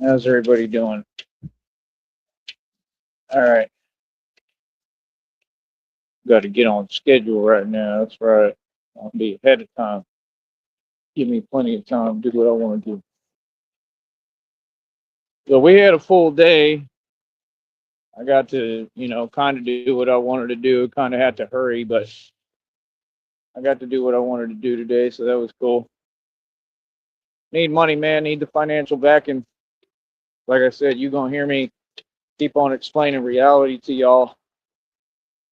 How's everybody doing? All right. Got to get on schedule right now. That's right. I'll be ahead of time. Give me plenty of time to do what I want to do. So we had a full day. I got to, kind of do what I wanted to do. Kind of had to hurry, but I got to do what I wanted to do today. So that was cool. Need money, man. Need the financial backing. Like I said, you going to hear me keep on explaining reality to y'all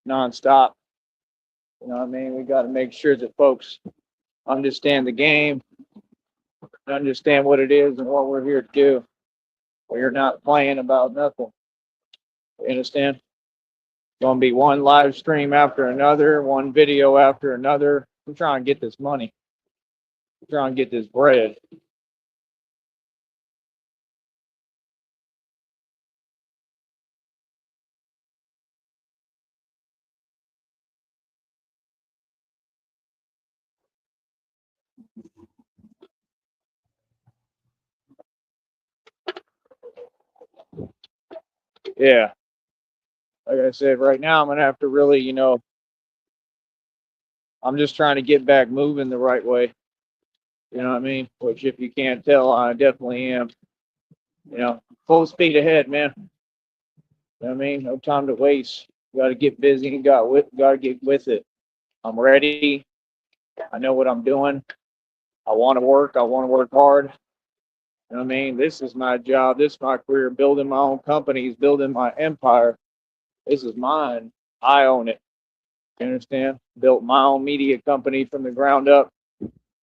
nonstop. You know what I mean? We got to make sure that folks understand the game, understand what it is and what we're here to do. We're not playing about nothing. You understand? Going to be one live stream after another, one video after another. I'm trying to get this money. I'm trying to get this bread. Yeah. Like I said, right now I'm going to have to really, I'm just trying to get back moving the right way. You know what I mean? Which, if you can't tell, I definitely am. Full speed ahead, man. You know what I mean? No time to waste. Got to get busy and got to get with it. I'm ready. I know what I'm doing. I want to work. I want to work hard. You know what I mean? This is my job. This is my career. Building my own companies, building my empire. This is mine. I own it. You understand? Built my own media company from the ground up.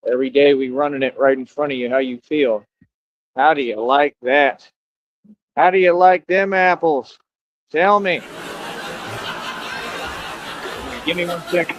Every day we running it right in front of you. How you feel? How do you like that? How do you like them apples? Tell me. Give me 1 second.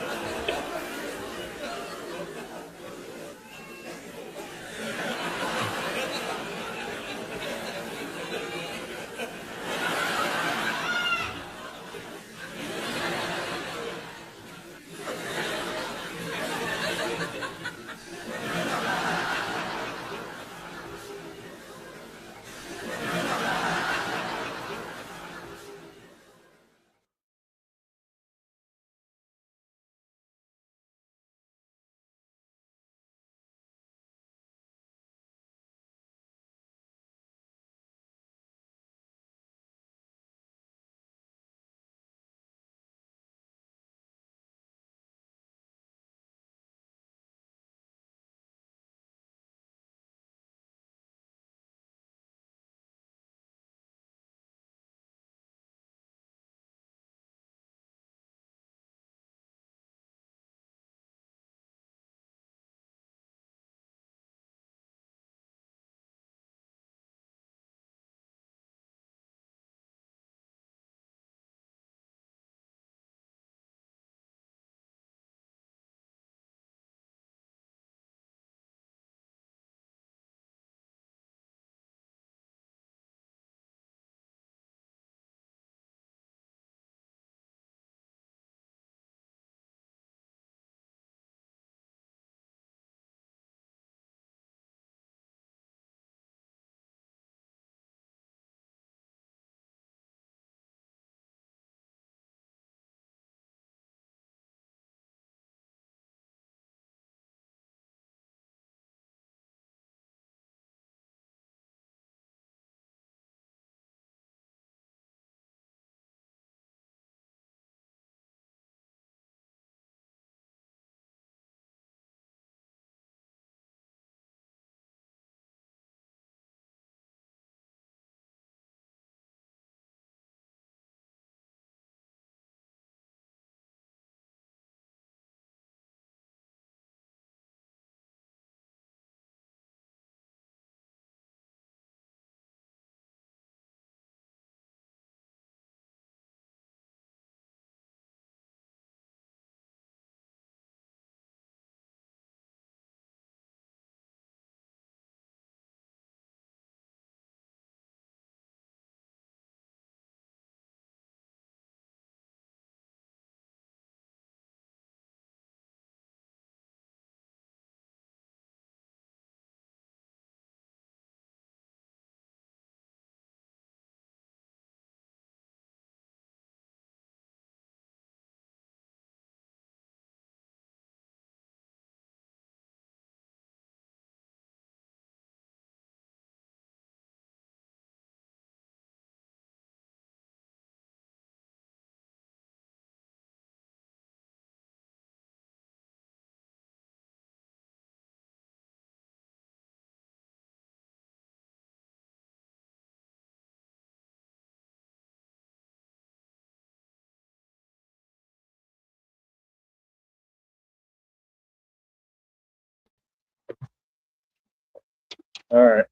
All right.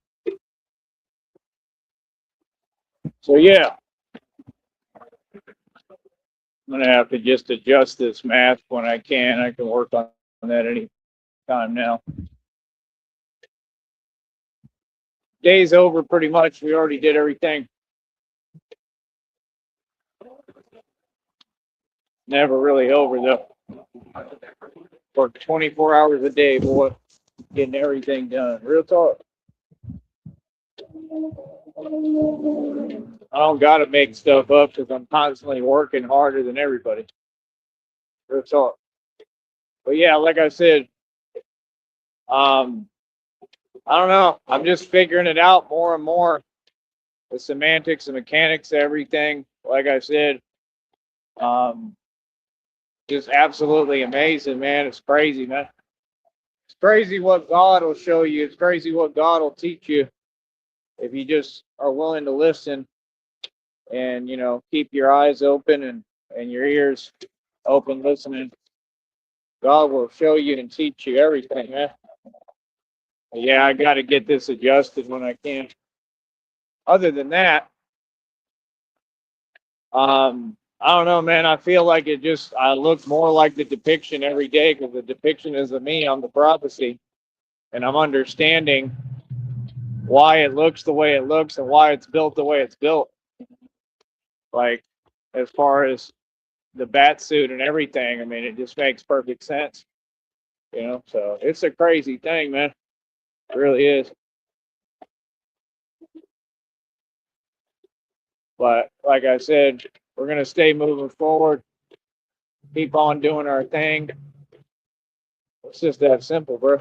So yeah, I'm gonna have to just adjust this math when I can. I can work on that any time now. Day's over pretty much. We already did everything. Never really over though. Work 24 hours a day, boy, getting everything done. Real talk. I don't gotta make stuff up because I'm constantly working harder than everybody. Real talk. But yeah, like I said, um, I don't know. I'm just figuring it out more and more. The semantics, the mechanics, everything. Like I said, um, just absolutely amazing, man. It's crazy, man. It's crazy what God will show you. It's crazy what God will teach you if you just are willing to listen and keep your eyes open and your ears open, listening. God will show you and teach you everything, man. But yeah, I got to get this adjusted when I can. Other than that, I don't know, man. I feel like I look more like the depiction every day because the depiction is of me on the prophecy, and I'm understanding why it looks the way it looks and why it's built the way it's built. Like, as far as the bat suit and everything, I mean, it just makes perfect sense, So it's a crazy thing, man. It really is. But like I said, we're gonna stay moving forward, keep on doing our thing. It's just that simple, bro. You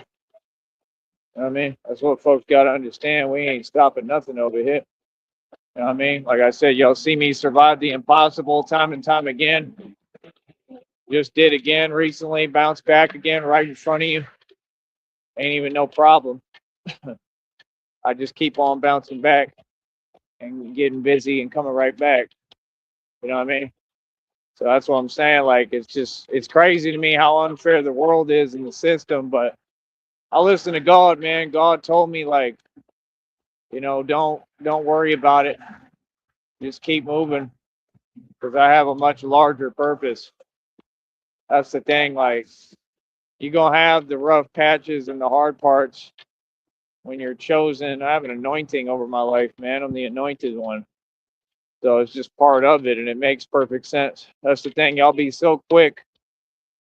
know what I mean? That's what folks gotta understand. We ain't stopping nothing over here. You know what I mean? Like I said, y'all see me survive the impossible time and time again. Just did again recently, bounced back again right in front of you. Ain't even no problem. I just keep on bouncing back and getting busy and coming right back. You know what I mean? So that's what I'm saying. Like it's crazy to me how unfair the world is in the system. But I listen to God, man. God told me like, don't worry about it. Just keep moving because I have a much larger purpose. That's the thing. Like you're gonna have the rough patches and the hard parts when you're chosen. I have an anointing over my life, man. I'm the anointed one. So it's just part of it and it makes perfect sense. That's the thing. Y'all be so quick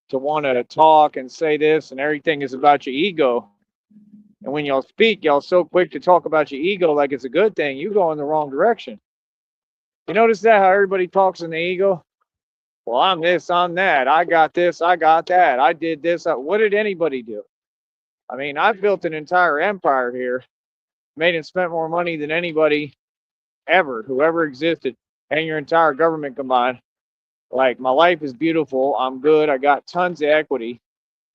to want to talk and say this and everything is about your ego. And when y'all speak, y'all so quick to talk about your ego like it's a good thing. You go in the wrong direction. You notice that how everybody talks in the ego? Well, I'm this, I'm that. I got this, I got that. I did this. What did anybody do? I mean, I've built an entire empire here, made and spent more money than anybody ever, who ever existed, and your entire government combined. Like, my life is beautiful. I'm good. I got tons of equity.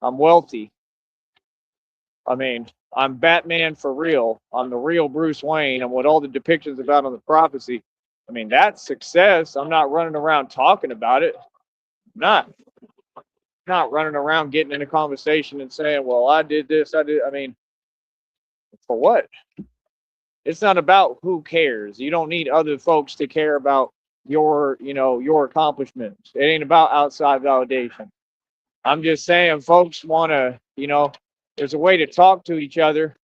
I'm wealthy. I mean, I'm Batman for real. I'm the real Bruce Wayne. I'm what all the depictions about on the prophecy. I mean, that's success. I'm not running around talking about it. Not not running around getting in a conversation and saying, "Well, I did this. I did." I mean, for what? It's not about who cares. You don't need other folks to care about your accomplishments. It ain't about outside validation. I'm just saying, folks want to, there's a way to talk to each other.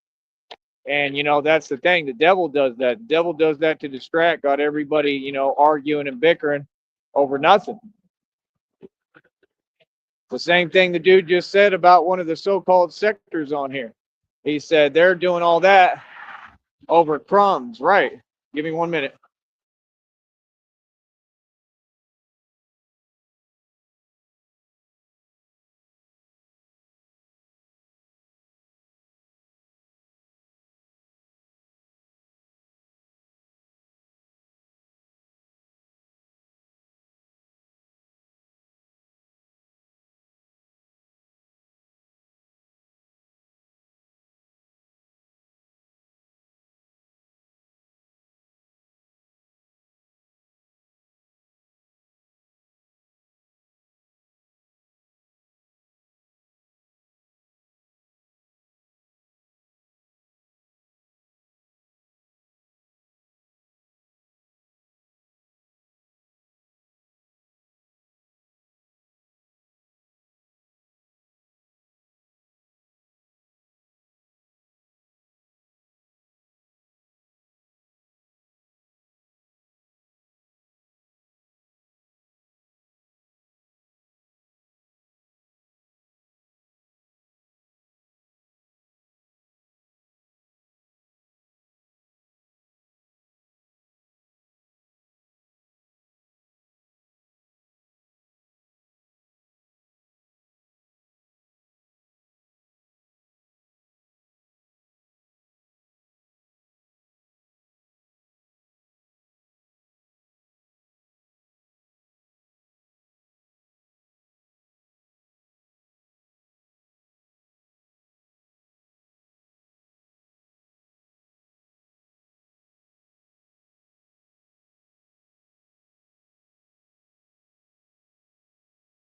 And that's the thing. The devil does that. The devil does that to distract, got everybody, arguing and bickering over nothing. The same thing the dude just said about one of the so-called sectors on here. He said they're doing all that over crumbs. Right. Give me 1 minute.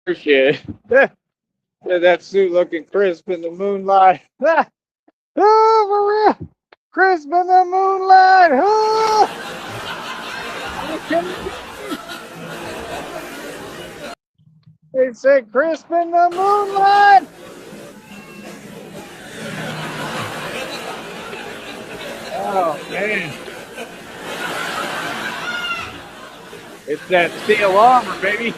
Appreciate it. Yeah, that suit looking crisp in the moonlight. Oh, for real. Crisp in the moonlight. Oh, they said crisp in the moonlight. Oh, man. It's that steel armor, baby.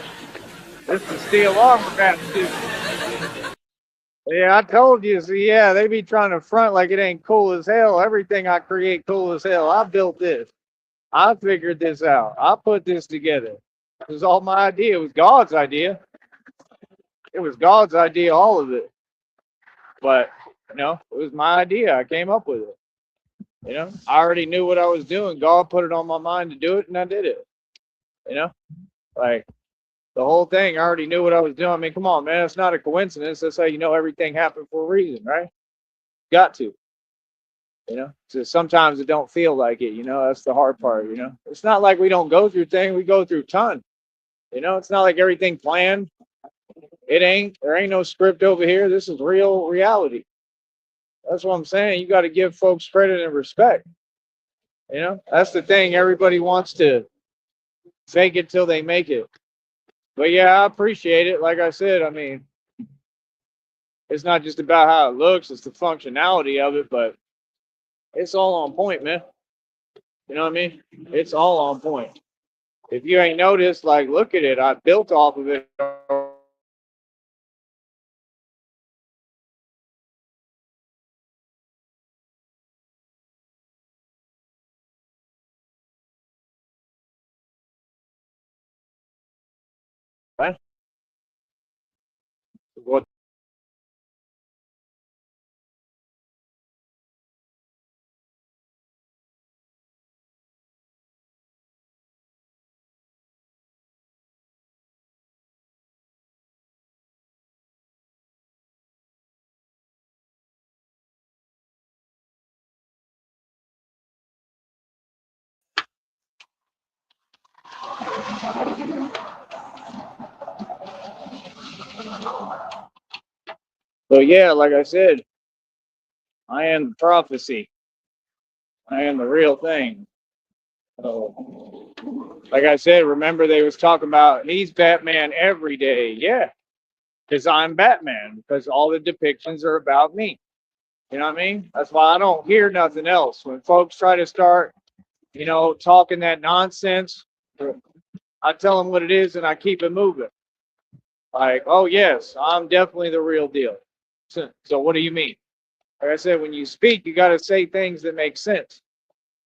This is steel armor bat suit. Yeah, I told you. So, yeah, they be trying to front like it ain't cool as hell. Everything I create cool as hell. I built this. I figured this out. I put this together. It was all my idea. It was God's idea. It was God's idea, all of it. But, it was my idea. I came up with it. I already knew what I was doing. God put it on my mind to do it, and I did it. You know, like the whole thing, I already knew what I was doing. I mean, come on, man. It's not a coincidence. That's how you know everything happened for a reason, right? Got to. So sometimes it don't feel like it. That's the hard part. It's not like we don't go through things. We go through tons. It's not like everything planned. It ain't. There ain't no script over here. This is real reality. That's what I'm saying. You got to give folks credit and respect. That's the thing. Everybody wants to fake it till they make it. But yeah, I appreciate it. Like I said, I mean, it's not just about how it looks, it's the functionality of it, but it's all on point, man. You know what I mean? It's all on point. If you ain't noticed, like, look at it. I built off of it. What? So yeah, like I said, I am the prophecy. I am the real thing. So, like I said, remember they was talking about he's Batman every day. Yeah, because I'm Batman. Because all the depictions are about me. You know what I mean? That's why I don't hear nothing else. When folks try to start, talking that nonsense, I tell them what it is and I keep it moving. Like, oh, yes, I'm definitely the real deal. So what do you mean? Like I said, when you speak, you got to say things that make sense.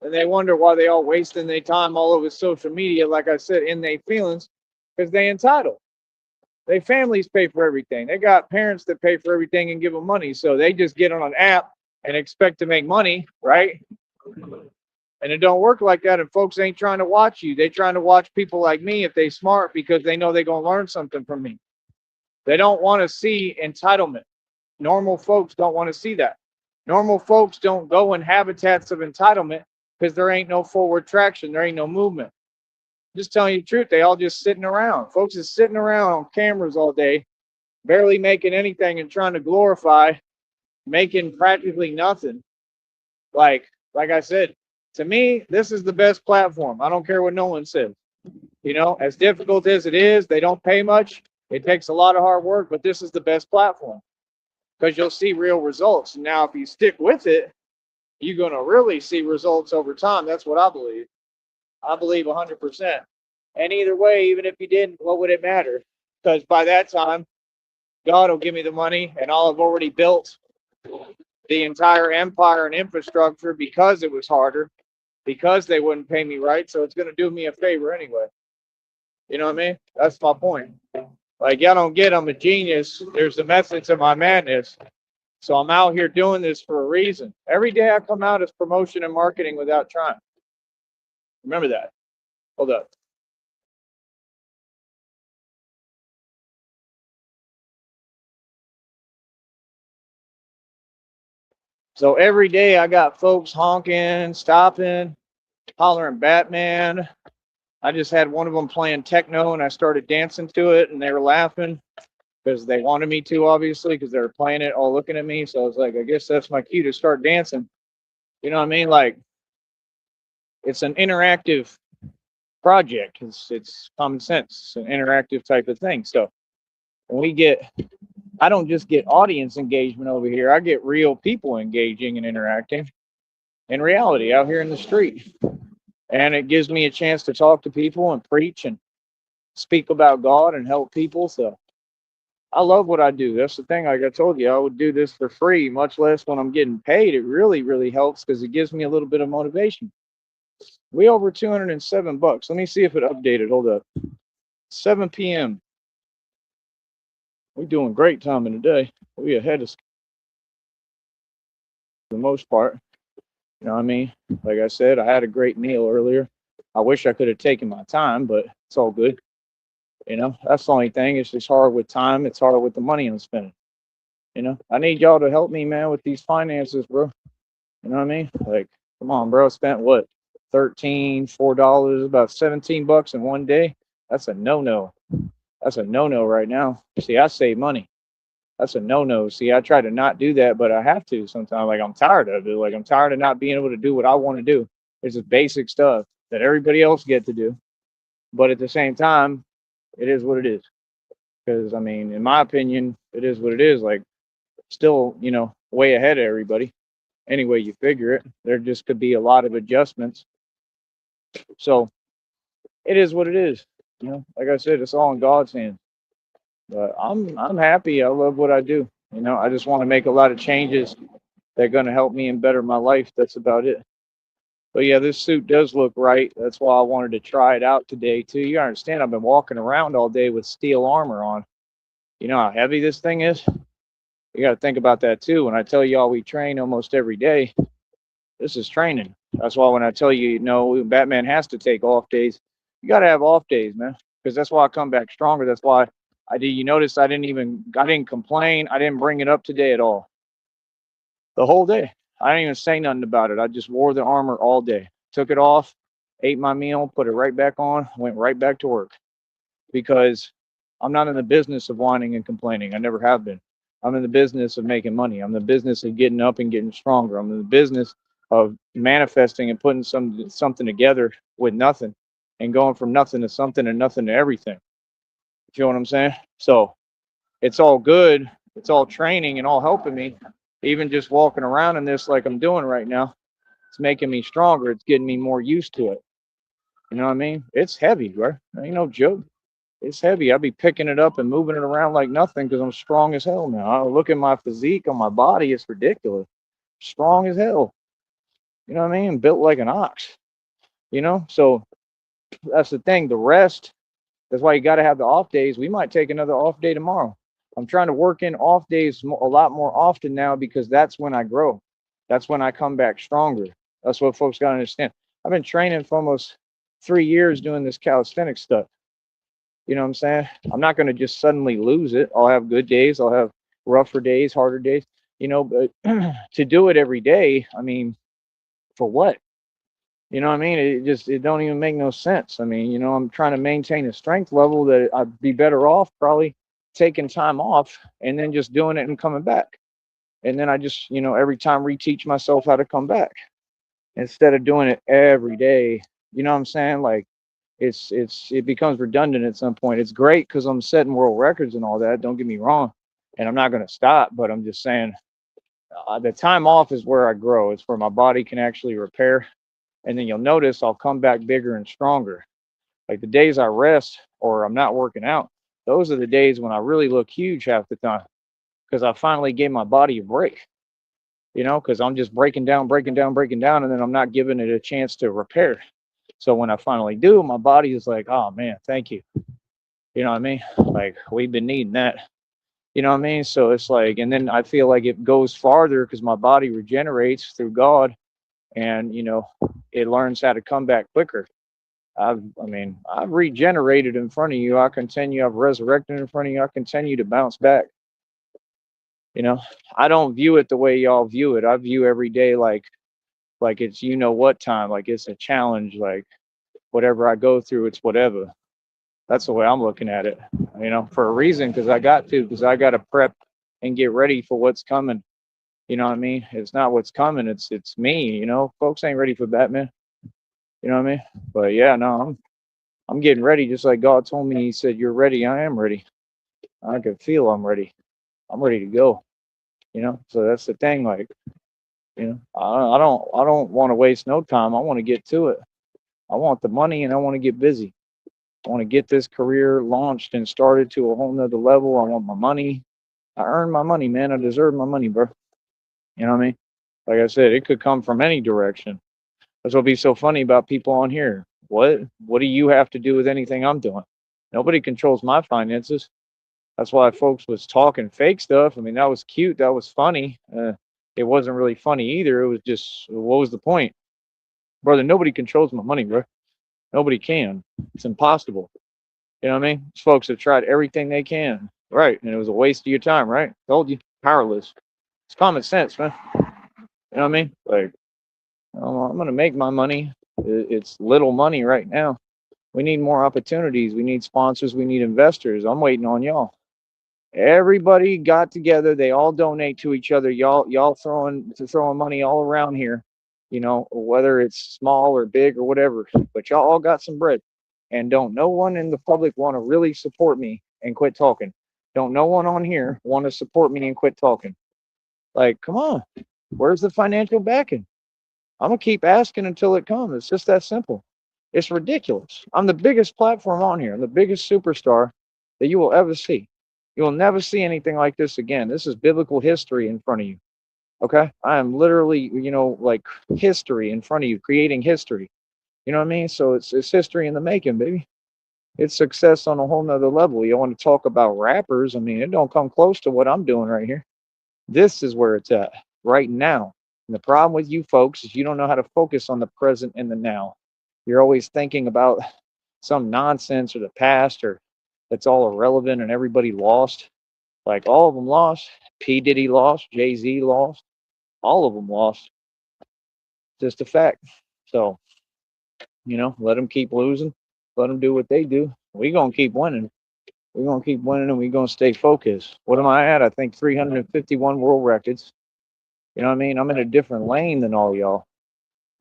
And they wonder why they all wasting their time all over social media, like I said, in their feelings, because they entitled. They families pay for everything. They got parents that pay for everything and give them money. So they just get on an app and expect to make money, right? And it don't work like that. And folks ain't trying to watch you. They trying to watch people like me if they smart because they know they're gonna learn something from me. They don't want to see entitlement. Normal folks don't want to see that. Normal folks don't go in habitats of entitlement because there ain't no forward traction. There ain't no movement. Just telling you the truth, they all just sitting around. Folks is sitting around on cameras all day, barely making anything and trying to glorify, making practically nothing. Like I said, to me, this is the best platform. I don't care what no one says. As difficult as it is, they don't pay much. It takes a lot of hard work, but this is the best platform because you'll see real results. Now, if you stick with it, you're going to really see results over time. That's what I believe. I believe 100%. And either way, even if you didn't, what would it matter? Because by that time, God will give me the money and I'll have already built the entire empire and infrastructure because it was harder, because they wouldn't pay me right. So it's going to do me a favor anyway. You know what I mean? That's my point. Like, y'all don't get I'm a genius. There's a method to my madness. So I'm out here doing this for a reason. Every day I come out as promotion and marketing without trying. Remember that. Hold up. So every day I got folks honking, stopping, hollering Batman, I just had one of them playing techno and I started dancing to it and they were laughing because they wanted me to, obviously, because they were playing it all looking at me. So I was like, I guess that's my cue to start dancing. You know what I mean? Like, it's an interactive project. It's common sense. It's an interactive type of thing. So when we get, I don't just get audience engagement over here. I get real people engaging and interacting in reality out here in the street. And it gives me a chance to talk to people and preach and speak about God and help people. So I love what I do. That's the thing. Like I told you, I would do this for free, much less when I'm getting paid. It really, really helps because it gives me a little bit of motivation. We over 207 bucks. Let me see if it updated. Hold up. 7 p.m. We're doing great time in the day. We ahead of the most part. You know what I mean? Like I said, I had a great meal earlier. I wish I could have taken my time, but it's all good. You know, that's the only thing. It's just hard with time. It's hard with the money I'm spending. You know, I need y'all to help me, man, with these finances, bro. You know what I mean? Like, come on, bro. I spent what? 13, $4, about 17 bucks in one day. That's a no-no. That's a no-no right now. See, I save money. That's a no-no. See, I try to not do that, but I have to sometimes. Like, I'm tired of it. Like, I'm tired of not being able to do what I want to do. It's just basic stuff that everybody else get to do. But at the same time, it is what it is. Because, I mean, in my opinion, it is what it is. Like, still, way ahead of everybody. Any way you figure it, there just could be a lot of adjustments. So it is what it is. Like I said, it's all in God's hands. But I'm happy. I love what I do. I just want to make a lot of changes that are going to help me and better my life. That's about it. But yeah, this suit does look right. That's why I wanted to try it out today too. You understand? I've been walking around all day with steel armor on. You know how heavy this thing is? You got to think about that too. When I tell y'all we train almost every day, this is training. That's why when I tell you, Batman has to take off days, you got to have off days, man, because that's why I come back stronger. That's why I did. You notice I didn't complain. I didn't bring it up today at all. The whole day. I didn't even say nothing about it. I just wore the armor all day. Took it off, ate my meal, put it right back on, went right back to work because I'm not in the business of whining and complaining. I never have been. I'm in the business of making money. I'm in the business of getting up and getting stronger. I'm in the business of manifesting and putting something together with nothing and going from nothing to something and nothing to everything. You feel what I'm saying? So it's all good. It's all training and all helping me. Even just walking around in this like I'm doing right now, it's making me stronger. It's getting me more used to it. You know what I mean? It's heavy, bro. Ain't no joke. It's heavy. I'll be picking it up and moving it around like nothing because I'm strong as hell now. I look at my physique on my body. It's ridiculous. Strong as hell. You know what I mean? Built like an ox. So that's the thing. The rest, that's why you got to have the off days. We might take another off day tomorrow. I'm trying to work in off days a lot more often now because that's when I grow. That's when I come back stronger. That's what folks got to understand. I've been training for almost 3 years doing this calisthenics stuff. You know what I'm saying? I'm not going to just suddenly lose it. I'll have good days. I'll have rougher days, harder days, but to do it every day, I mean, for what? You know what I mean? It don't even make no sense. I mean, I'm trying to maintain a strength level that I'd be better off probably taking time off and then just doing it and coming back. And then I just, every time reteach myself how to come back instead of doing it every day. You know what I'm saying? Like it becomes redundant at some point. It's great because I'm setting world records and all that. Don't get me wrong, and I'm not going to stop. But I'm just saying, the time off is where I grow. It's where my body can actually repair, and then you'll notice I'll come back bigger and stronger. Like the days I rest or I'm not working out, those are the days when I really look huge half the time because I finally gave my body a break. Because I'm just breaking down, and then I'm not giving it a chance to repair. So when I finally do, my body is like, oh man, thank you. You know what I mean? Like we've been needing that. You know what I mean? So it's like, and then I feel like it goes farther because my body regenerates through God and, it learns how to come back quicker. I've regenerated in front of you. I continue, I've resurrected in front of you. I continue to bounce back. I don't view it the way y'all view it. I view every day like it's what time, like it's a challenge, like whatever I go through, it's whatever. That's the way I'm looking at it, for a reason, because I got to prep and get ready for what's coming. You know what I mean? It's not what's coming, it's me. Folks ain't ready for Batman. You know what I mean? But yeah, no, I'm getting ready, just like God told me. He said, "You're ready." I am ready. I can feel I'm ready. I'm ready to go. So that's the thing. Like, I don't want to waste no time. I want to get to it. I want the money and I want to get busy. I want to get this career launched and started to a whole nother level. I want my money. I earned my money, man. I deserve my money, bro. You know what I mean? Like I said, it could come from any direction. That's what'll be so funny about people on here. What do you have to do with anything I'm doing? Nobody controls my finances. That's why folks was talking fake stuff. I mean, that was cute. That was funny. It wasn't really funny either. It was just, what was the point? Brother, nobody controls my money, bro. Nobody can. It's impossible. You know what I mean? These folks have tried everything they can. Right. And it was a waste of your time, right? Told you. Powerless. It's common sense, man. You know what I mean? Like, I'm going to make my money. It's little money right now. We need more opportunities. We need sponsors. We need investors. I'm waiting on y'all. Everybody got together. They all donate to each other. Y'all throwing money all around here. Whether it's small or big or whatever. But y'all all got some bread. And don't no one in the public want to really support me and quit talking. Don't no one on here want to support me and quit talking. Like, come on. Where's the financial backing? I'm gonna keep asking until it comes. It's just that simple. It's ridiculous. I'm the biggest platform on here. I'm the biggest superstar that you will ever see. You will never see anything like this again. This is biblical history in front of you. Okay? I am literally, like history in front of you, creating history. You know what I mean? So it's history in the making, baby. It's success on a whole nother level. You want to talk about rappers? I mean, it don't come close to what I'm doing right here. This is where it's at right now. And the problem with you folks is you don't know how to focus on the present and the now. You're always thinking about some nonsense or the past, or that's all irrelevant and everybody lost. Like, all of them lost. P. Diddy lost. Jay-Z lost. All of them lost. Just a fact. So, let them keep losing. Let them do what they do. We going to keep winning. We're going to keep winning and we're going to stay focused. What am I at? I think 351 world records. You know what I mean? I'm in a different lane than all y'all,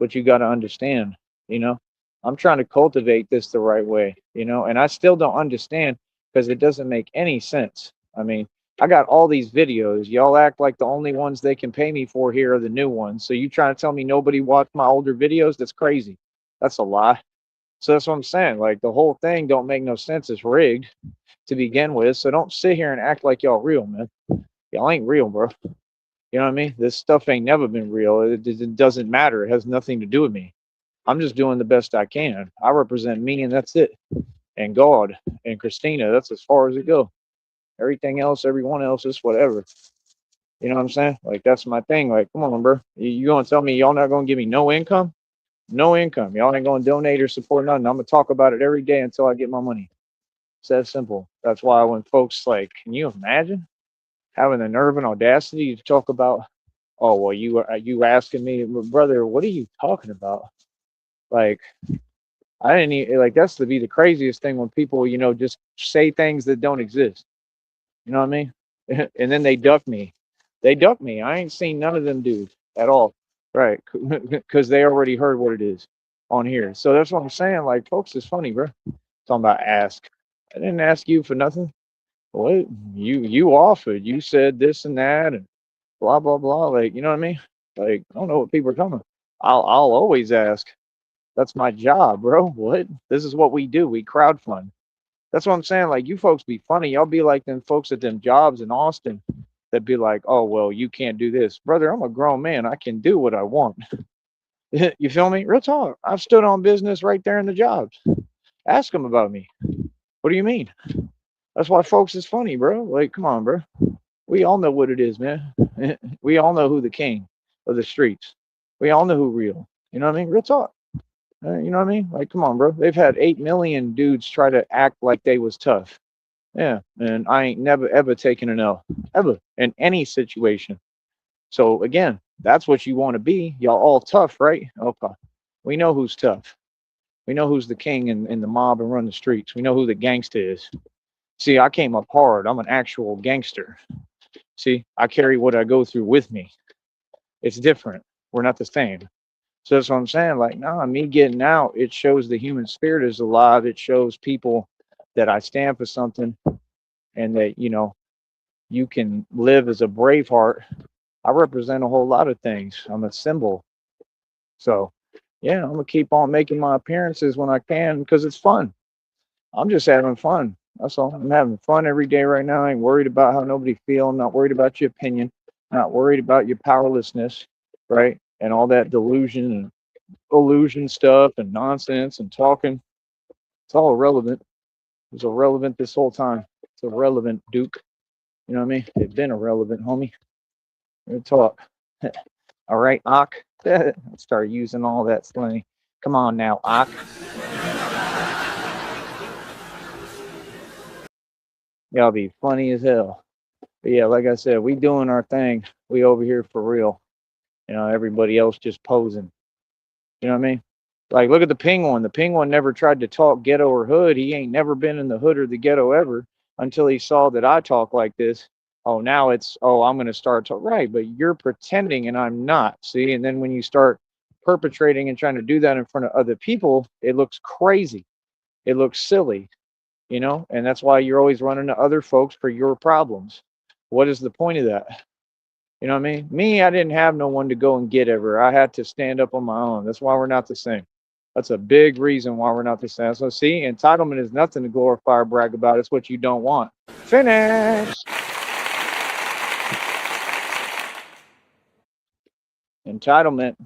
but you got to understand, you know, I'm trying to cultivate this the right way, and I still don't understand because it doesn't make any sense. I mean, I got all these videos. Y'all act like the only ones they can pay me for here are the new ones. So you trying to tell me nobody watched my older videos? That's crazy. That's a lie. So that's what I'm saying. Like, the whole thing don't make no sense. It's rigged to begin with. So don't sit here and act like y'all real, man. Y'all ain't real, bro. You know what I mean? This stuff ain't never been real. It doesn't matter. It has nothing to do with me. I'm just doing the best I can. I represent me, and that's it. And God and Christina. That's as far as it goes. Everything else, everyone else is whatever. You know what I'm saying? Like, that's my thing. Like, come on, bro. You gonna tell me y'all not gonna give me no income? No income. Y'all ain't gonna donate or support nothing. I'm gonna talk about it every day until I get my money. It's that simple. That's why when folks like, can you imagine having the nerve and audacity to talk about, oh well, you asking me, brother, what are you talking about? Like, I didn't even, like, that's to be the craziest thing when people, just say things that don't exist. You know what I mean? And then they duck me. They duck me. I ain't seen none of them dudes at all. Right. Because they already heard what it is on here. So that's what I'm saying. Like, folks, it's funny, bro. Talking about ask. I didn't ask you for nothing. What you offered. You said this and that and blah blah blah. Like, you know what I mean? Like, I don't know what people are talking about. I'll always ask. That's my job, bro. What? This is what we do. We crowdfund. That's what I'm saying. Like, you folks be funny. Y'all be like them folks at them jobs in Austin that be like, oh well, you can't do this, brother. I'm a grown man. I can do what I want. You feel me? Real talk. I've stood on business right there in the jobs. Ask them about me. What do you mean? That's why folks is funny, bro. Like, come on, bro. We all know what it is, man. We all know who the king of the streets. We all know who real. You know what I mean? Real talk. You know what I mean? Like, come on, bro. They've had 8 million dudes try to act like they was tough. Yeah, and I ain't never ever taken an L ever in any situation. So again, that's what you want to be. Y'all all tough, right? Okay, we know who's tough. We know who's the king in the mob and run the streets. We know who the gangsta is. See, I came up hard. I'm an actual gangster. See, I carry what I go through with me. It's different. We're not the same. So that's what I'm saying. Like, nah, me getting out, it shows the human spirit is alive. It shows people that I stand for something and that, you can live as a brave heart. I represent a whole lot of things. I'm a symbol. So, yeah, I'm going to keep on making my appearances when I can because it's fun. I'm just having fun. That's all. I'm having fun every day right now. I ain't worried about how nobody feel. I'm not worried about your opinion. I'm not worried about your powerlessness, right? And all that delusion and illusion stuff and nonsense and talking. It's all irrelevant. It was irrelevant this whole time. It's irrelevant, Duke. You know what I mean? It's been irrelevant, homie. Good talk. All right, Ock. Start using all that slang. Come on now, Ock. Y'all be funny as hell. But yeah, like I said, we doing our thing. We over here for real. Everybody else just posing. You know what I mean? Like, look at the penguin. The penguin never tried to talk ghetto or hood. He ain't never been in the hood or the ghetto ever until he saw that I talk like this. Oh, now I'm going to start talk. Right, but you're pretending and I'm not. See? And then when you start perpetrating and trying to do that in front of other people, it looks crazy. It looks silly, and that's why you're always running to other folks for your problems. What is the point of that? You know what I mean? Me, I didn't have no one to go and get ever. I had to stand up on my own. That's why we're not the same. That's a big reason why we're not the same. So, see, entitlement is nothing to glorify or brag about. It's what you don't want. Finish. Entitlement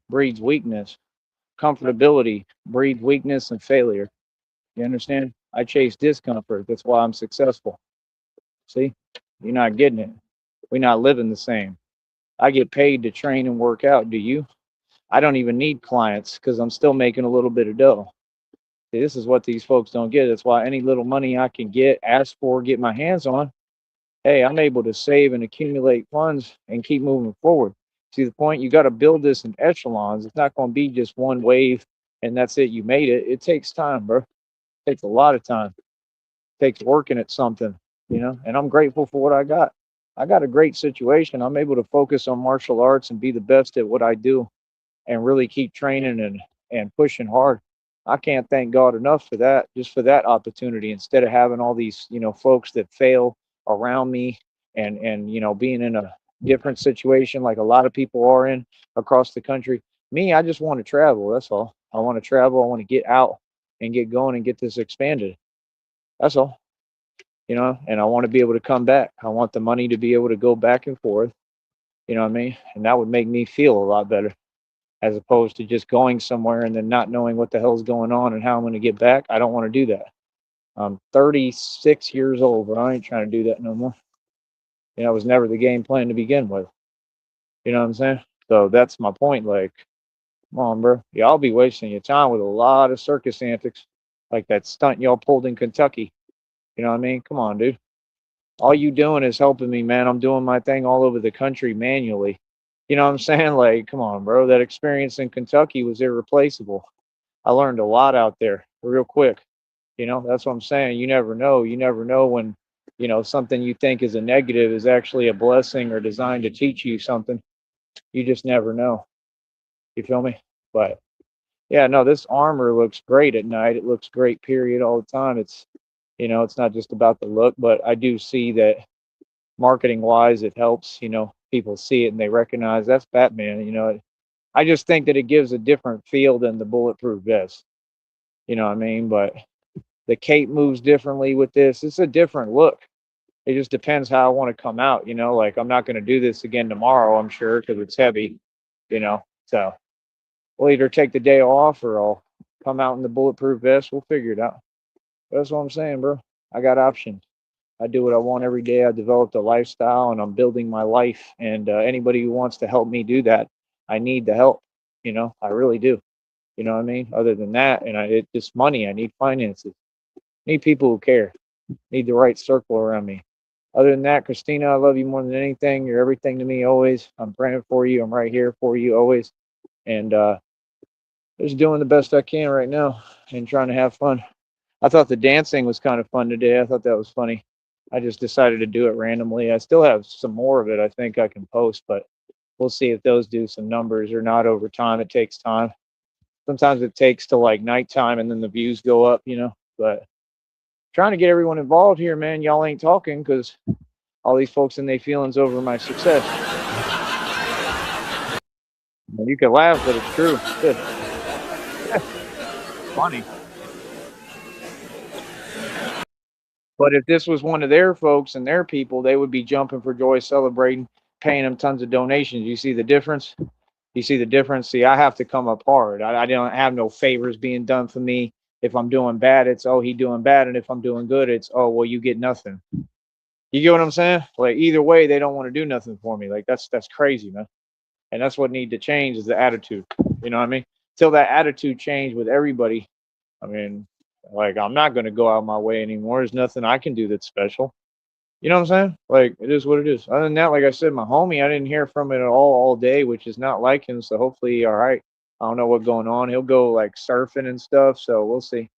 breeds weakness. Comfortability breeds weakness and failure. You understand? I chase discomfort. That's why I'm successful. See? You're not getting it. We're not living the same. I get paid to train and work out. Do you? I don't even need clients because I'm still making a little bit of dough. See, this is what these folks don't get. That's why any little money I can get, ask for, get my hands on, hey, I'm able to save and accumulate funds and keep moving forward. See the point? You got to build this in echelons. It's not going to be just one wave and that's it. You made it. It takes time, bro. It takes a lot of time. It takes working at something, and I'm grateful for what I got. I got a great situation. I'm able to focus on martial arts and be the best at what I do and really keep training and pushing hard. I can't thank God enough for that, just for that opportunity. Instead of having all these, folks that fail around me and being in a different situation like a lot of people are in across the country. Me, I just want to travel. That's all. I want to travel. I want to get out and get going and get this expanded. That's all. And I want to be able to come back. I want the money to be able to go back and forth. You know what I mean? And that would make me feel a lot better as opposed to just going somewhere and then not knowing what the hell's going on and how I'm going to get back. I don't want to do that. I'm 36 years old, but I ain't trying to do that no more. It was never the game plan to begin with. You know what I'm saying? So that's my point. Like, come on, bro. Y'all be wasting your time with a lot of circus antics, like that stunt y'all pulled in Kentucky. You know what I mean? Come on, dude. All you doing is helping me, man. I'm doing my thing all over the country manually. You know what I'm saying? Like, come on, bro. That experience in Kentucky was irreplaceable. I learned a lot out there real quick. That's what I'm saying. You never know. You never know when, something you think is a negative is actually a blessing or designed to teach you something. You just never know. You feel me? But yeah, no, this armor looks great at night. It looks great, period, all the time. It's not just about the look, but I do see that marketing wise, it helps, people see it and they recognize that's Batman. I just think that it gives a different feel than the bulletproof vest. You know what I mean? But the cape moves differently with this. It's a different look. It just depends how I want to come out. Like I'm not going to do this again tomorrow, I'm sure, because it's heavy. So we'll either take the day off or I'll come out in the bulletproof vest. We'll figure it out. That's what I'm saying, bro. I got options. I do what I want every day. I developed a lifestyle and I'm building my life. And anybody who wants to help me do that, I need the help. I really do. You know what I mean? Other than that, and it's just money. I need finances. I need people who care. I need the right circle around me. Other than that, Christina, I love you more than anything. You're everything to me always. I'm praying for you. I'm right here for you always. And Just doing the best I can right now and trying to have fun. I thought the dancing was kind of fun today. I thought that was funny. I just decided to do it randomly. I still have some more of it I think I can post, but we'll see if those do some numbers or not over time. It takes time. Sometimes it takes till like nighttime and then the views go up, you know. But trying to get everyone involved here, man. Y'all ain't talking because all these folks in their feelings over my success. You can laugh, but it's true. Yeah, it's funny. But if this was one of their folks and their people, they would be jumping for joy, celebrating, paying them tons of donations. You see the difference? You see the difference? See, I have to come up hard. I don't have no favors being done for me. If I'm doing bad, it's oh he doing bad, and if I'm doing good, it's oh well you get nothing. You get what I'm saying? Like either way, they don't want to do nothing for me. Like that's crazy, man. And that's what need to change is the attitude. You know what I mean? Till that attitude change with everybody. I mean, like I'm not gonna go out my way anymore. There's nothing I can do that's special. You know what I'm saying? Like it is what it is. Other than that, like I said, my homie, I didn't hear from it at all day, which is not like him. So hopefully, all right. I don't know what's going on. He'll go like surfing and stuff. So we'll see.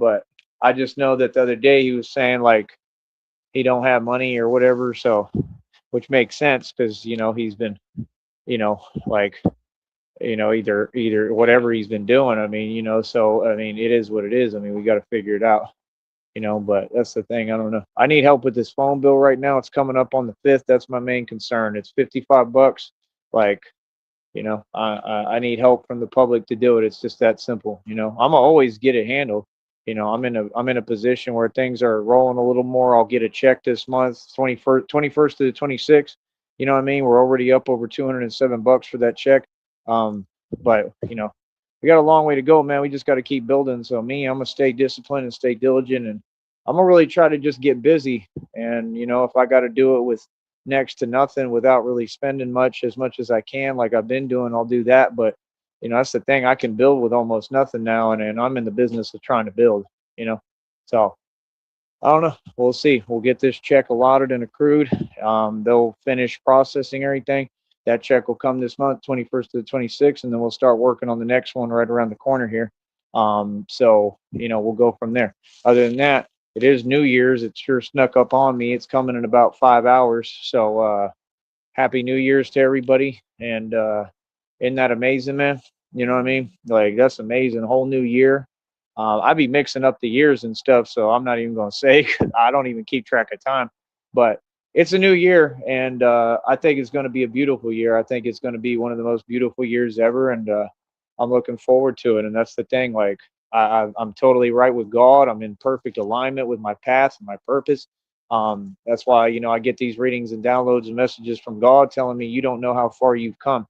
But I just know that the other day he was saying like he don't have money or whatever. So which makes sense because he's been like either whatever he's been doing. I mean so I mean it is what it is. I mean we got to figure it out. But that's the thing. I don't know. I need help with this phone bill right now. It's coming up on the 5th. That's my main concern. It's $55. Like, I need help from the public to do it. It's just that simple. I'm gonna always get it handled. I'm in a position where things are rolling a little more. I'll get a check this month, 21st to the 26th. You know what I mean? We're already up over $207 for that check. Um, but we got a long way to go, man. We just got to keep building. So I'm gonna stay disciplined and stay diligent, and I'm gonna really try to just get busy. And if I got to do it with next to nothing without really spending much as I can, like I've been doing, I'll do that. But that's the thing. I can build with almost nothing now, and I'm in the business of trying to build. You know, so I don't know. We'll see. We'll get this check allotted and accrued. They'll finish processing everything. That check will come this month, 21st to the 26th, and then we'll start working on the next one right around the corner here. So we'll go from there. Other than that, it is New Year's. It sure snuck up on me. It's coming in about 5 hours. So happy New Year's to everybody. And isn't that amazing, man? You know what I mean? Like that's amazing. A whole new year. I be mixing up the years and stuff, so I'm not even gonna say 'cause I don't even keep track of time. But it's a new year, and I think it's going to be a beautiful year. I think it's going to be one of the most beautiful years ever, and I'm looking forward to it. And that's the thing. Like I'm totally right with God. I'm in perfect alignment with my path and my purpose. That's why I get these readings and downloads and messages from God telling me you don't know how far you've come.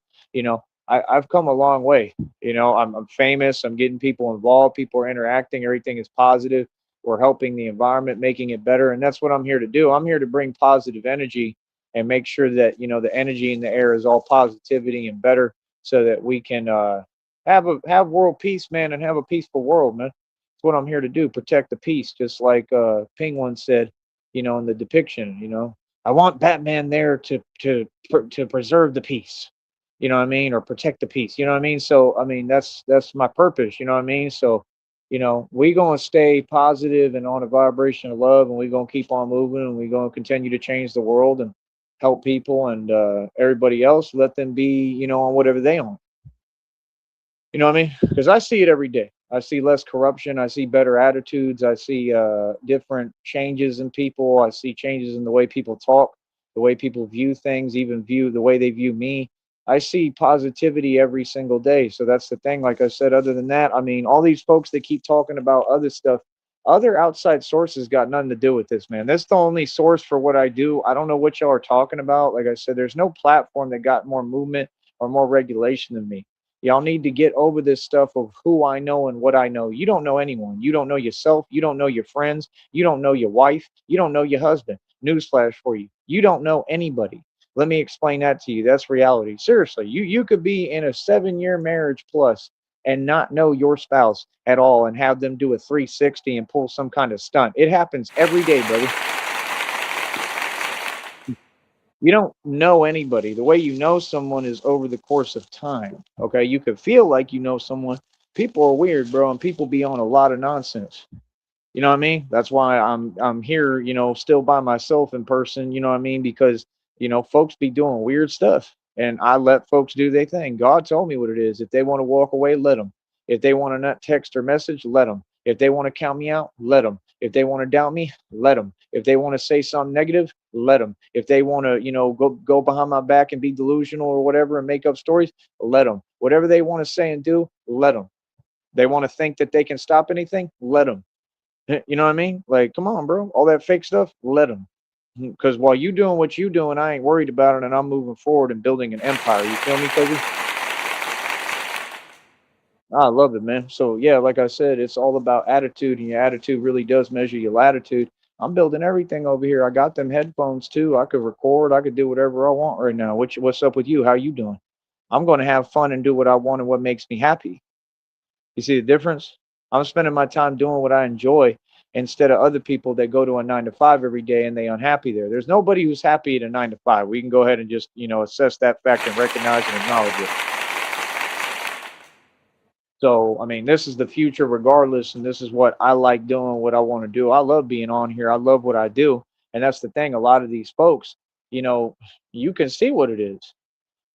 I've come a long way. I'm famous. I'm getting people involved. People are interacting. Everything is positive. We're helping the environment, making it better, and that's what I'm here to do. I'm here to bring positive energy and make sure that the energy in the air is all positivity and better, so that we can have world peace, man, and have a peaceful world, man. That's what I'm here to do. Protect the peace, just like Penguin said, in the depiction. I want Batman there to preserve the peace, you know what I mean, or protect the peace, you know what I mean. So I mean that's my purpose, you know what I mean. So we gonna stay positive and on a vibration of love, and we gonna keep on moving, and we gonna continue to change the world and help people and everybody else. Let them be, on whatever they on. You know what I mean? Because I see it every day. I see less corruption. I see better attitudes. I see different changes in people. I see changes in the way people talk, the way people view things, even view the way they view me. I see positivity every single day. So that's the thing. Like I said, other than that, I mean, all these folks that keep talking about other stuff, other outside sources got nothing to do with this, man. That's the only source for what I do. I don't know what y'all are talking about. Like I said, there's no platform that got more movement or more regulation than me. Y'all need to get over this stuff of who I know and what I know. You don't know anyone. You don't know yourself. You don't know your friends. You don't know your wife. You don't know your husband. Newsflash for you. You don't know anybody. Let me explain that to you. That's reality. Seriously, you could be in a 7-year marriage plus and not know your spouse at all and have them do a 360 and pull some kind of stunt. It happens every day, brother. You don't know anybody. The way you know someone is over the course of time. Okay. You could feel like you know someone, People are weird, bro, and people be on a lot of nonsense. You know what I mean? That's why I'm here, still by myself in person, you know what I mean? Because, folks be doing weird stuff and I let folks do their thing. God told me what it is. If they want to walk away, let them. If they want to not text or message, let them. If they want to count me out, let them. If they want to doubt me, let them. If they want to say something negative, let them. If they want to, go behind my back and be delusional or whatever and make up stories, let them. Whatever they want to say and do, let them. They want to think that they can stop anything, let them. You know what I mean? Like, come on, bro. All that fake stuff, let them. Because while you doing what you doing, I ain't worried about it, and I'm moving forward and building an empire. You feel me, Kobe? I love it, man. So yeah, like I said, it's all about attitude, and your attitude really does measure your latitude. I'm building everything over here. I got them headphones too. I could record. I could do whatever I want right now. What's up with you? How you doing? I'm going to have fun and do what I want and what makes me happy. You see the difference? I'm spending my time doing what I enjoy instead of other people that go to a 9 to 5 every day and they unhappy there. There's nobody who's happy at a 9 to 5. We can go ahead and just, assess that fact and recognize and acknowledge it. So, I mean, this is the future regardless, and this is what I like doing, what I want to do. I love being on here. I love what I do. And that's the thing. A lot of these folks, you know, you can see what it is.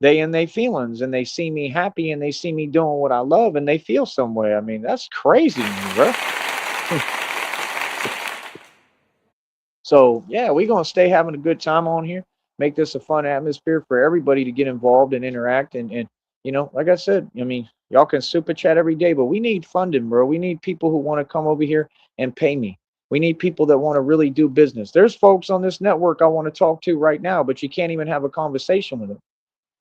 They in their feelings and they see me happy and they see me doing what I love and they feel some way. I mean, that's crazy to me, bro. So yeah, we're gonna stay having a good time on here. Make this a fun atmosphere for everybody to get involved and interact. And like I said, I mean, y'all can super chat every day, but we need funding, bro. We need people who want to come over here and pay me. We need people that want to really do business. There's folks on this network I want to talk to right now, but you can't even have a conversation with them.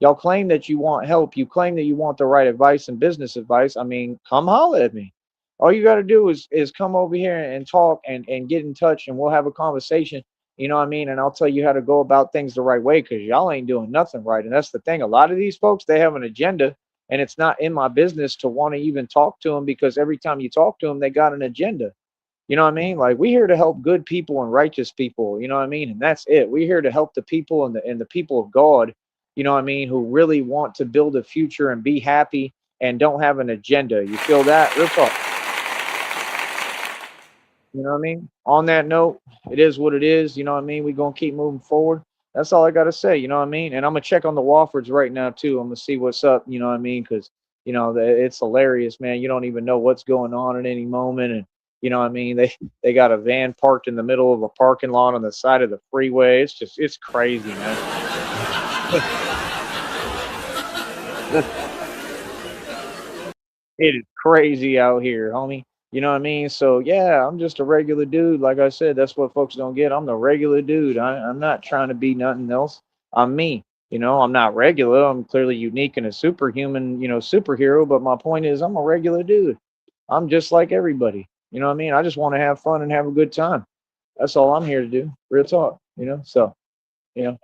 Y'all claim that you want help. You claim that you want the right advice and business advice. I mean, come holler at me. All you got to do is come over here and talk and get in touch, and we'll have a conversation. You know what I mean? And I'll tell you how to go about things the right way because y'all ain't doing nothing right. And that's the thing. A lot of these folks, they have an agenda, and it's not in my business to want to even talk to them because every time you talk to them, they got an agenda. You know what I mean? Like we here to help good people and righteous people, you know what I mean? And that's it. We're here to help the people and the people of God, you know what I mean, who really want to build a future and be happy and don't have an agenda. You feel that? Real talk. You know what I mean? On that note, it is what it is. You know what I mean? We're gonna keep moving forward. That's all I gotta say. You know what I mean? And I'm gonna check on the Wofford's right now too. I'm gonna see what's up. You know what I mean? Because it's hilarious, man. You don't even know what's going on at any moment, and you know what I mean. They got a van parked in the middle of a parking lot on the side of the freeway. It's crazy, man. It is crazy out here, homie. You know what I mean? So yeah, I'm just a regular dude. Like I said, that's what folks don't get. I'm the regular dude. I'm not trying to be nothing else. I'm me. I'm not regular. I'm clearly unique and a superhuman, superhero. But my point is, I'm a regular dude. I'm just like everybody. You know what I mean? I just want to have fun and have a good time. That's all I'm here to do. Real talk. So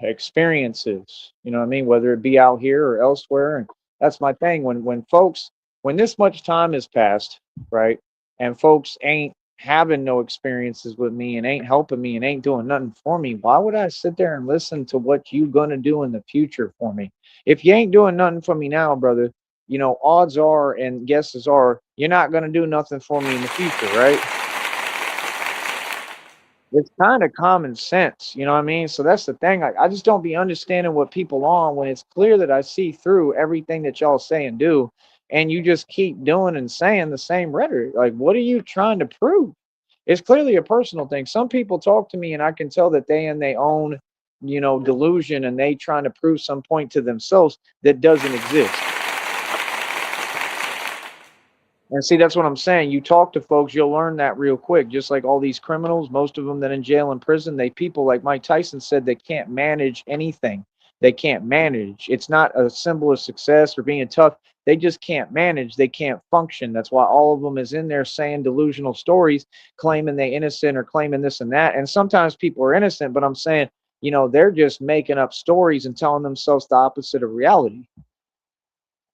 experiences, you know what I mean, whether it be out here or elsewhere. And that's my thing. When folks, when this much time has passed, right, and folks ain't having no experiences with me and ain't helping me and ain't doing nothing for me, why would I sit there and listen to what you gonna do in the future for me? If you ain't doing nothing for me now, brother, odds are and guesses are you're not gonna do nothing for me in the future, right? It's kind of common sense, you know what I mean? So that's the thing. I just don't be understanding what people on when it's clear that I see through everything that y'all say and do, and you just keep doing and saying the same rhetoric. Like, what are you trying to prove? It's clearly a personal thing. Some people talk to me, and I can tell that they in their own, delusion, and they trying to prove some point to themselves that doesn't exist. And see, that's what I'm saying. You talk to folks, you'll learn that real quick. Just like all these criminals, most of them that in jail and prison, they people like Mike Tyson said they can't manage anything. They can't manage. It's not a symbol of success or being tough. They just can't manage. They can't function. That's why all of them is in there saying delusional stories, claiming they innocent or claiming this and that. And sometimes people are innocent, but I'm saying, they're just making up stories and telling themselves the opposite of reality.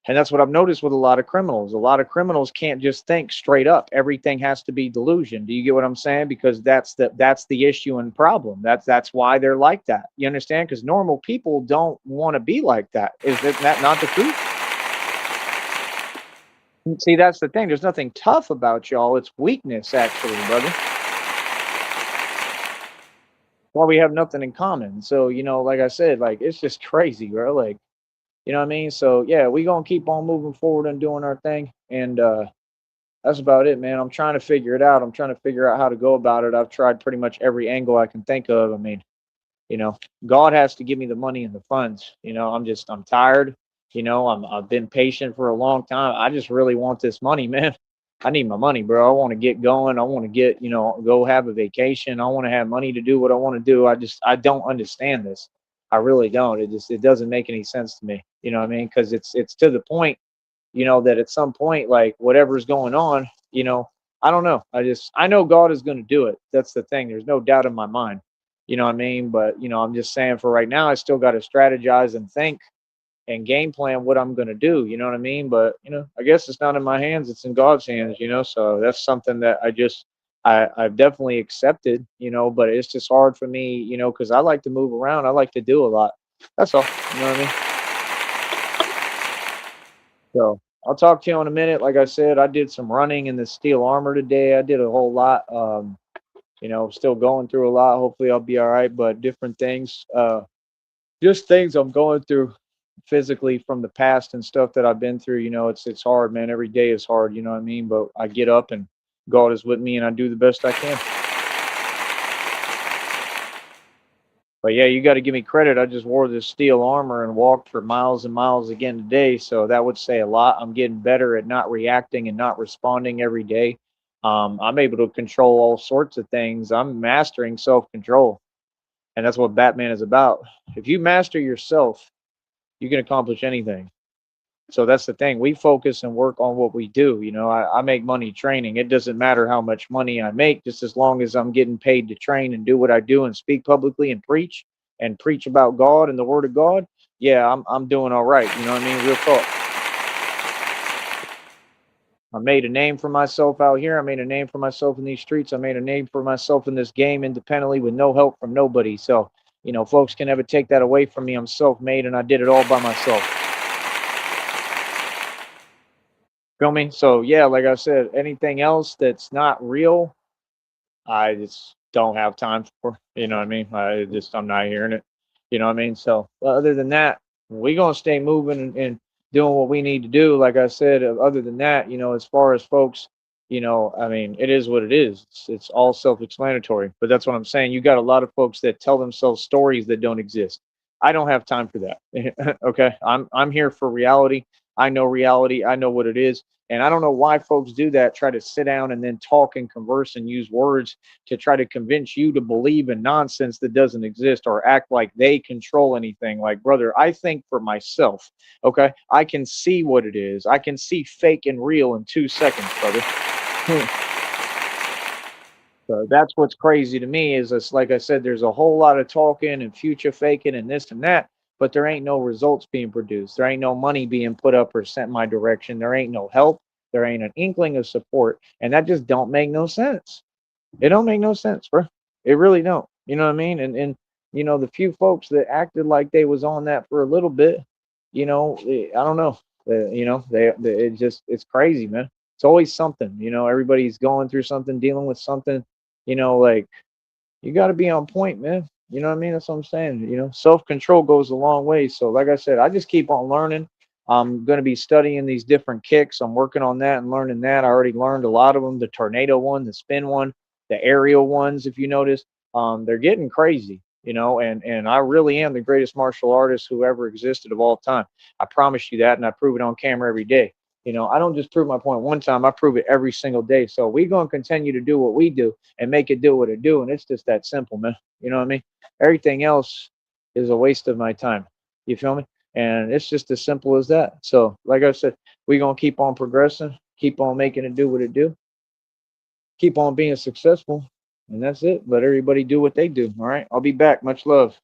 And that's what I've noticed with a lot of criminals. A lot of criminals can't just think straight up. Everything has to be delusion. Do you get what I'm saying? Because that's the issue and problem. That's why they're like that. You understand? Because normal people don't want to be like that. Is that not the truth? See, that's the thing. There's nothing tough about y'all. It's weakness, actually, brother. Well, we have nothing in common. So, like I said, like it's just crazy, bro. Like, you know what I mean? So yeah, we gonna keep on moving forward and doing our thing. And that's about it, man. I'm trying to figure it out. I'm trying to figure out how to go about it. I've tried pretty much every angle I can think of. I mean, you know, God has to give me the money and the funds. I'm tired. I've been patient for a long time. I just really want this money, man. I need my money, bro. I want to get going. I want to get, go have a vacation. I want to have money to do what I want to do. I don't understand this. I really don't. It doesn't make any sense to me. You know what I mean? Because it's to the point, that at some point, like whatever's going on, I don't know. I know God is going to do it. That's the thing. There's no doubt in my mind. You know what I mean? But I'm just saying for right now, I still got to strategize and think and game plan what I'm going to do. You know what I mean? But I guess it's not in my hands. It's in God's hands. So that's something that I've definitely accepted. But it's just hard for me. Because I like to move around. I like to do a lot. That's all. You know what I mean? So I'll talk to you in a minute. Like I said, I did some running in the steel armor today. I did a whole lot. Still going through a lot. Hopefully I'll be all right, but different things. Just things I'm going through physically from the past and stuff that I've been through. It's hard, man. Every day is hard, you know what I mean? But I get up and God is with me and I do the best I can. But yeah, you got to give me credit. I just wore this steel armor and walked for miles and miles again today. So that would say a lot. I'm getting better at not reacting and not responding every day. I'm able to control all sorts of things. I'm mastering self control. And that's what Batman is about. If you master yourself, you can accomplish anything. So that's the thing. We focus and work on what we do. I make money training. It doesn't matter how much money I make, just as long as I'm getting paid to train and do what I do and speak publicly and preach about God and the Word of God. Yeah, I'm doing all right. You know what I mean? Real talk. I made a name for myself out here. I made a name for myself in these streets. I made a name for myself in this game independently with no help from nobody. So, folks can never take that away from me. I'm self-made and I did it all by myself. Feel me? So yeah, like I said, anything else that's not real, I just don't have time for. You know what I mean? I'm not hearing it. You know what I mean? So other than that, we gonna stay moving and doing what we need to do. Like I said, other than that, as far as folks, I mean, it is what it is. It's all self-explanatory. But that's what I'm saying. You got a lot of folks that tell themselves stories that don't exist. I don't have time for that. Okay, I'm here for reality. I know reality. I know what it is. And I don't know why folks do that, try to sit down and then talk and converse and use words to try to convince you to believe in nonsense that doesn't exist or act like they control anything. Like, brother, I think for myself, okay? I can see what it is. I can see fake and real in 2 seconds, brother. So that's what's crazy to me is it's like I said, there's a whole lot of talking and future faking and this and that, but there ain't no results being produced. There ain't no money being put up or sent my direction. There ain't no help. There ain't an inkling of support, and that just don't make no sense. It don't make no sense, bro. It really don't. You know what I mean? And the few folks that acted like they was on that for a little bit, I don't know. It's crazy, man. It's always something. Everybody's going through something, dealing with something. Like you got to be on point, man. You know what I mean? That's what I'm saying. Self control goes a long way. So, like I said, I just keep on learning. I'm going to be studying these different kicks. I'm working on that and learning that. I already learned a lot of them, the tornado one, the spin one, the aerial ones. If you notice, they're getting crazy, and I really am the greatest martial artist who ever existed of all time. I promise you that, and I prove it on camera every day. I don't just prove my point one time, I prove it every single day. So we're going to continue to do what we do and make it do what it do. And it's just that simple, man. You know what I mean? Everything else is a waste of my time. You feel me? And it's just as simple as that. So, like I said, we're going to keep on progressing, keep on making it do what it do, keep on being successful. And that's it. Let everybody do what they do. All right. I'll be back. Much love.